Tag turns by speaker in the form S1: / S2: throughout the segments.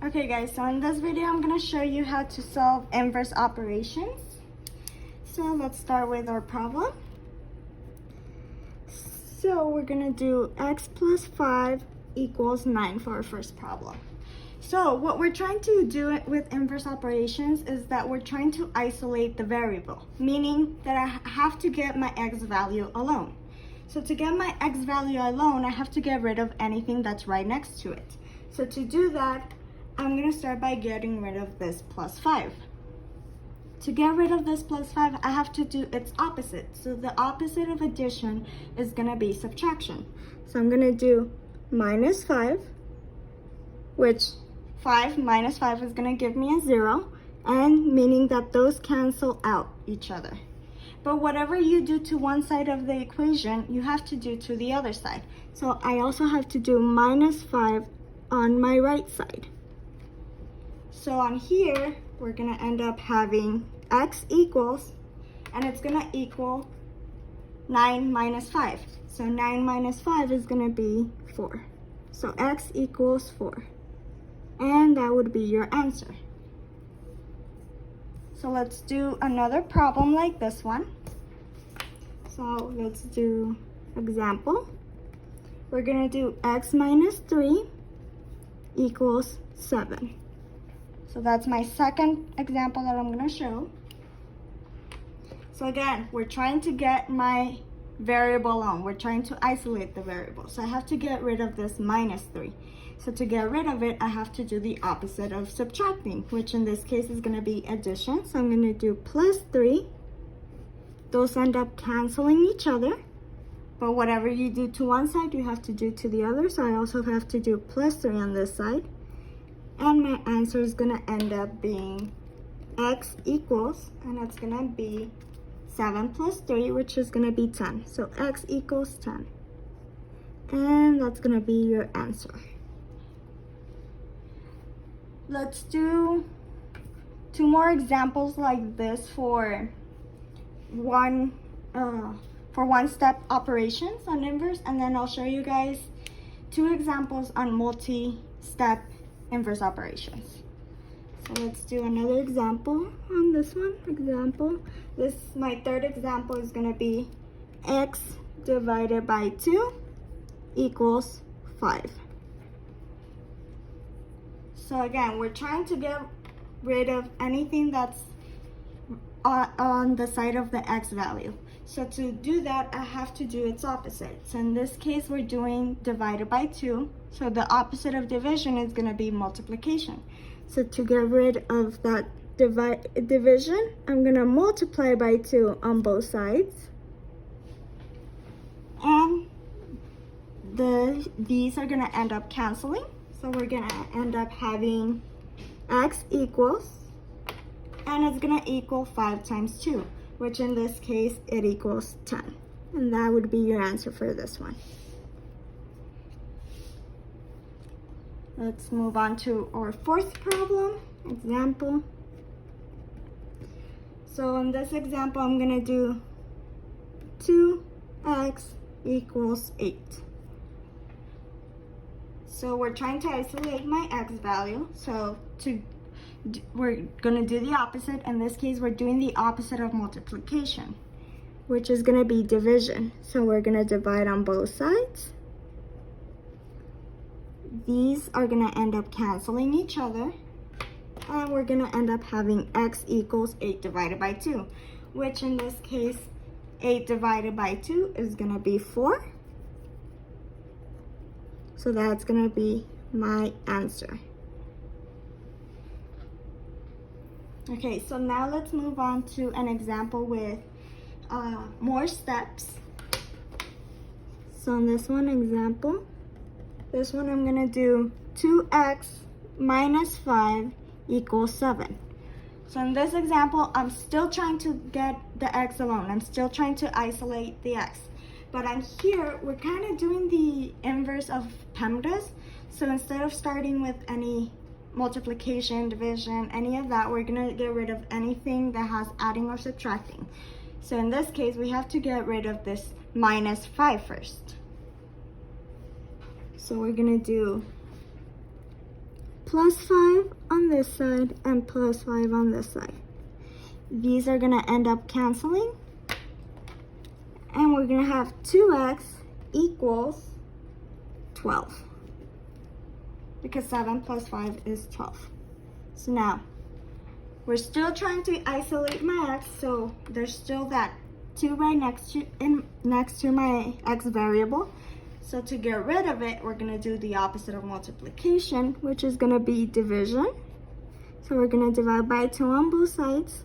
S1: Okay guys, so in this video I'm going to show you how to solve inverse operations. So let's start with our problem. So we're going to do x plus 5 equals 9 for our first problem. So what we're trying to do with inverse operations is that we're trying to isolate the variable, meaning that I have to get my x value alone. So to get my x value alone, I have to get rid of anything that's right next to it. So to do that, I'm going to start by getting rid of this plus 5. To get rid of this plus 5, I have to do its opposite. So the opposite of addition is going to be subtraction. So I'm going to do minus 5, which 5 minus 5 is going to give me a 0, and meaning that those cancel out each other. But whatever you do to one side of the equation, you have to do to the other side. So I also have to do minus 5 on my right side. So on here, we're going to end up having x equals, and it's going to equal 9 minus 5. So 9 minus 5 is going to be 4. So x equals 4. And that would be your answer. So let's do another problem like this one. So let's do example. We're going to do x minus 3 equals 7. So that's my second example that I'm going to show. So again, we're trying to get my variable alone. We're trying to isolate the variable. So I have to get rid of this minus 3. So to get rid of it, I have to do the opposite of subtracting, which in this case is going to be addition. So I'm going to do plus 3. Those end up canceling each other. But whatever you do to one side, you have to do to the other. So I also have to do plus 3 on this side. And my answer is going to end up being x equals, and it's going to be 7 plus 3, which is going to be 10. So x equals 10. And that's going to be your answer. Let's do 2 more examples like this for one-step operations on inverse, and then I'll show you guys 2 examples on multi-step inverse operations. So let's do another example on this one. My third example is going to be x divided by 2 equals 5. So again, we're trying to get rid of anything that's on the side of the x value. So to do that, I have to do its opposite. So in this case, we're doing divided by 2. So the opposite of division is going to be multiplication. So to get rid of that division, I'm going to multiply by 2 on both sides. And these are going to end up canceling. So we're going to end up having x equals, and it's going to equal 5 times 2, which in this case, it equals 10. And that would be your answer for this one. Let's move on to our fourth problem, example. So in this example, I'm going to do 2x equals 8. So we're trying to isolate my x value. So we're going to do the opposite. In this case, we're doing the opposite of multiplication, which is going to be division. So we're going to divide on both sides. These are going to end up canceling each other. And we're going to end up having x equals 8 divided by 2, which in this case, 8 divided by 2 is going to be 4. So that's going to be my answer. Okay, so now let's move on to an example with more steps. So in this one example, this one I'm going to do 2x minus 5 equals 7. So in this example, I'm still trying to get the x alone. I'm still trying to isolate the x. But on here, we're kind of doing the inverse of PEMDAS. So instead of starting with any multiplication, division, any of that, we're going to get rid of anything that has adding or subtracting. So in this case, we have to get rid of this minus 5 first. So we're going to do plus 5 on this side and plus 5 on this side. These are gonna end up canceling, and we're gonna have 2x equals 12, because 7 plus 5 is 12. So now, we're still trying to isolate my x, so there's still that 2 right next to my x variable. So to get rid of it, we're gonna do the opposite of multiplication, which is gonna be division. So we're gonna divide by 2 on both sides.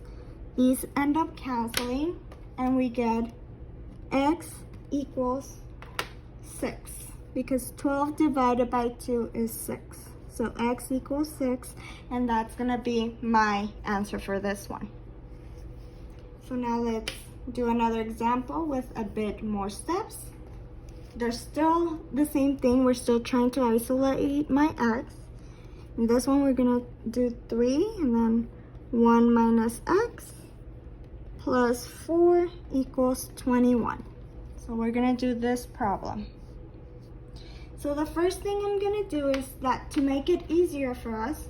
S1: These end up canceling, and we get x equals 6, because 12 divided by 2 is 6. So x equals 6, and that's gonna be my answer for this one. So now let's do another example with a bit more steps. They're still the same thing. We're still trying to isolate my x. In this one, we're gonna do 3, and then 1 minus x plus 4 equals 21. So we're gonna do this problem. So the first thing I'm gonna do is that to make it easier for us,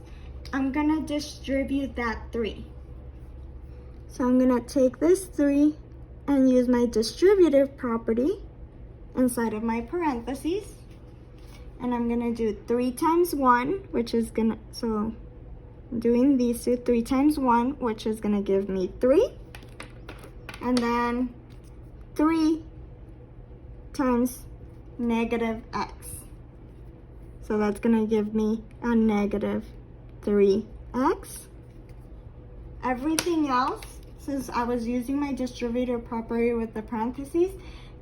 S1: I'm gonna distribute that 3. So I'm gonna take this 3 and use my distributive property inside of my parentheses. And I'm gonna do 3 times 1, which is gonna, so I'm doing these two, 3 times 1, which is gonna give me 3. And then 3 times negative x. So that's gonna give me a negative 3x. Everything else, since I was using my distributive property with the parentheses,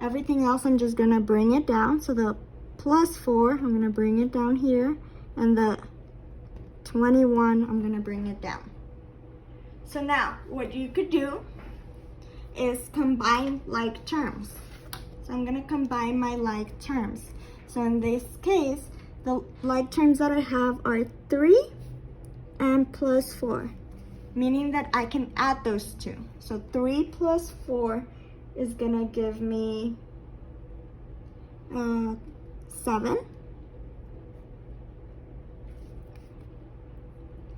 S1: everything else I'm just gonna bring it down. So the plus 4, I'm gonna bring it down here, and the 21, I'm gonna bring it down. So now, what you could do is combine like terms. So I'm gonna combine my like terms. So in this case, the like terms that I have are 3 and plus 4, meaning that I can add those two. So 3 plus 4 is gonna give me 7.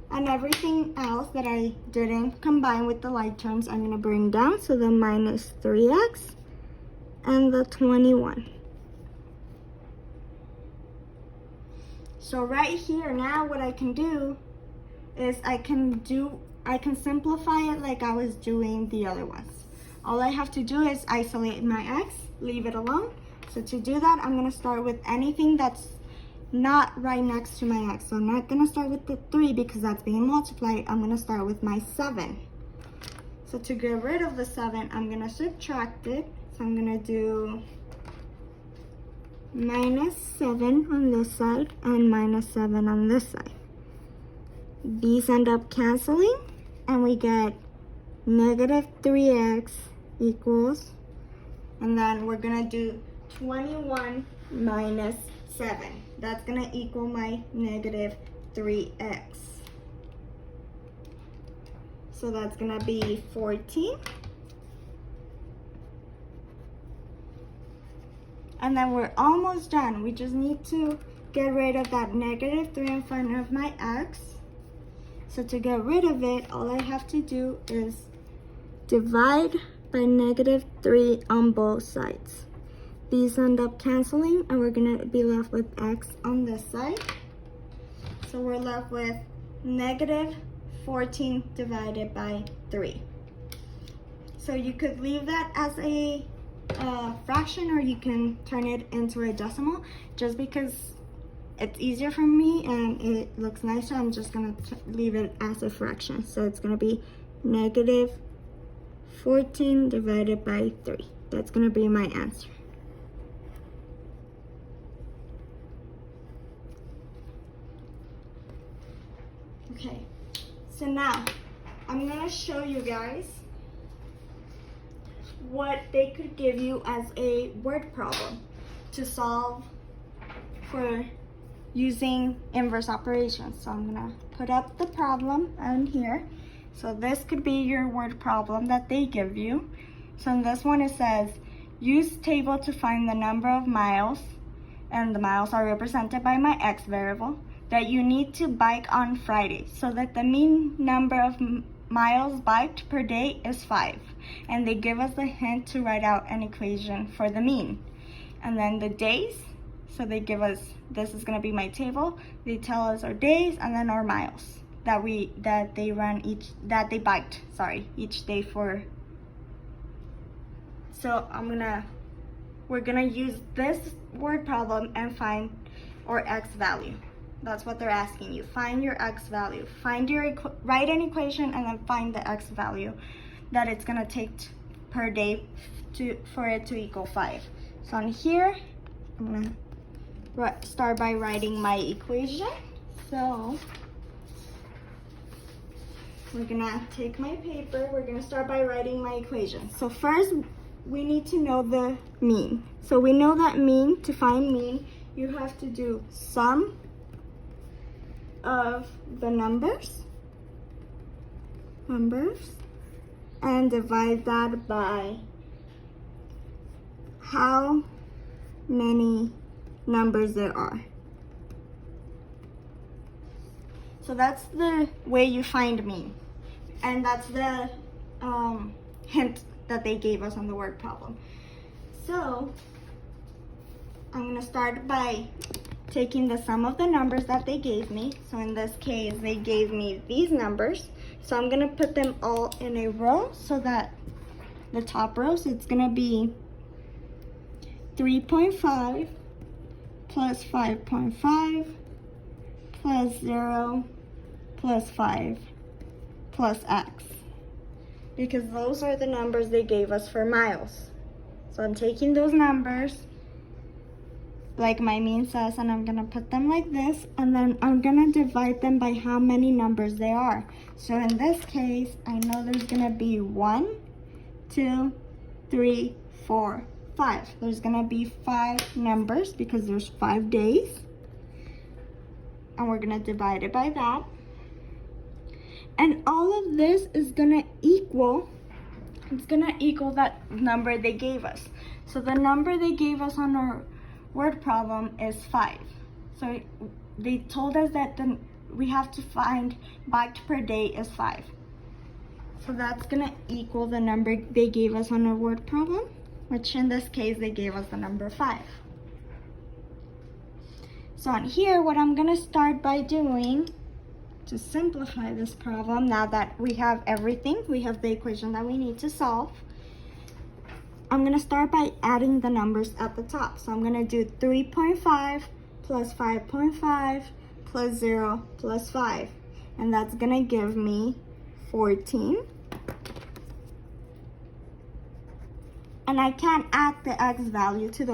S1: And everything else that I didn't combine with the like terms, I'm gonna bring down. So the minus 3x and the 21. So right here now, what I can do is I can simplify it like I was doing the other ones. All I have to do is isolate my x, leave it alone. So to do that, I'm gonna start with anything that's not right next to my x. So I'm not gonna start with the 3 because that's being multiplied. I'm gonna start with my 7. So to get rid of the 7, I'm gonna subtract it. So I'm gonna do minus 7 on this side and minus 7 on this side. These end up canceling, and we get negative 3x equals, and then we're gonna do 21 minus 7. That's gonna equal my negative 3x. So that's gonna be 14. And then we're almost done. We just need to get rid of that negative 3 in front of my x. So to get rid of it, all I have to do is divide by negative 3 on both sides. These end up canceling, and we're gonna be left with x on this side. So we're left with negative 14 divided by 3. So you could leave that as a fraction, or you can turn it into a decimal. Just because it's easier for me and it looks nicer, I'm just gonna leave it as a fraction. So it's gonna be negative 14 divided by 3. That's gonna be my answer. Okay, so now I'm gonna show you guys what they could give you as a word problem to solve for using inverse operations. So I'm gonna put up the problem in here. So this could be your word problem that they give you. So in this one it says, use table to find the number of miles, and the miles are represented by my x variable. that you need to bike on Friday, so that the mean number of miles biked per day is 5. And they give us the hint to write out an equation for the mean. And then the days, so they give us, this is gonna be my table. They tell us our days and then our miles that they biked, each day for. So we're gonna use this word problem and find our x value. That's what they're asking you. Find your x value. Write an equation and then find the x value that it's gonna take per day for it to equal 5. So on here, I'm gonna start by writing my equation. So we're gonna take my paper. We're gonna start by writing my equation. So first, we need to know the mean. So we know that mean, to find mean, you have to do sum of the numbers, and divide that by how many numbers there are. So that's the way you find mean. And that's the hint that they gave us on the word problem. So I'm gonna start by taking the sum of the numbers that they gave me. So in this case, they gave me these numbers. So I'm gonna put them all in a row, so that the top row, so it's gonna be 3.5 plus 5.5 plus 0 plus 5 plus x, because those are the numbers they gave us for miles. So I'm taking those numbers like my mean says, and I'm gonna put them like this, and then I'm gonna divide them by how many numbers they are. So in this case, I know there's gonna be 1, 2, 3, 4, 5. There's gonna be 5 numbers because there's 5 days, and we're gonna divide it by that. And all of this is gonna equal, that number they gave us. So the number they gave us on our word problem is 5. So they told us that we have to find biked per day is 5. So that's gonna equal the number they gave us on our word problem, which in this case they gave us the number 5. So on here, what I'm gonna start by doing to simplify this problem, now that we have everything, we have the equation that we need to solve, I'm gonna start by adding the numbers at the top. So I'm gonna do 3.5 plus 5.5 plus 0 plus 5. And that's gonna give me 14. And I can't add the x value to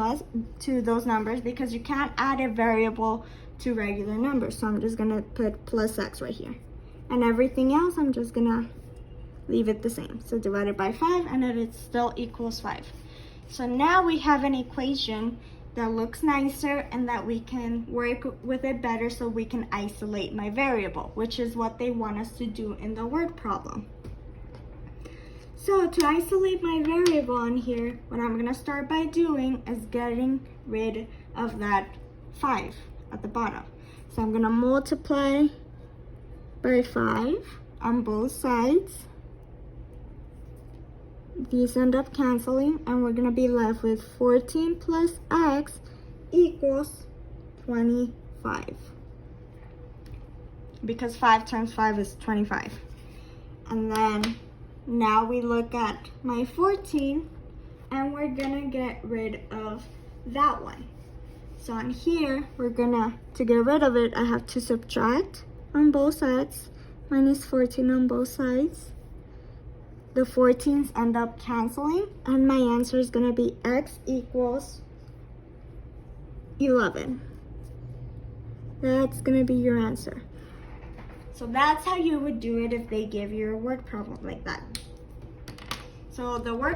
S1: those numbers because you can't add a variable to regular numbers. So I'm just gonna put plus x right here. And everything else, I'm just gonna leave it the same. So divided by 5, and then it still equals 5. So now we have an equation that looks nicer and that we can work with it better, so we can isolate my variable, which is what they want us to do in the word problem. So to isolate my variable on here, what I'm gonna start by doing is getting rid of that 5 at the bottom. So I'm gonna multiply by 5 on both sides. These end up canceling, and we're gonna be left with 14 plus x equals 25. Because 5 times 5 is 25. And then now we look at my 14, and we're gonna get rid of that one. So on here, to get rid of it, I have to subtract on both sides, minus 14 on both sides. The 14s end up canceling, and my answer is gonna be x equals 11. That's gonna be your answer. So that's how you would do it if they give you a word problem like that. So the word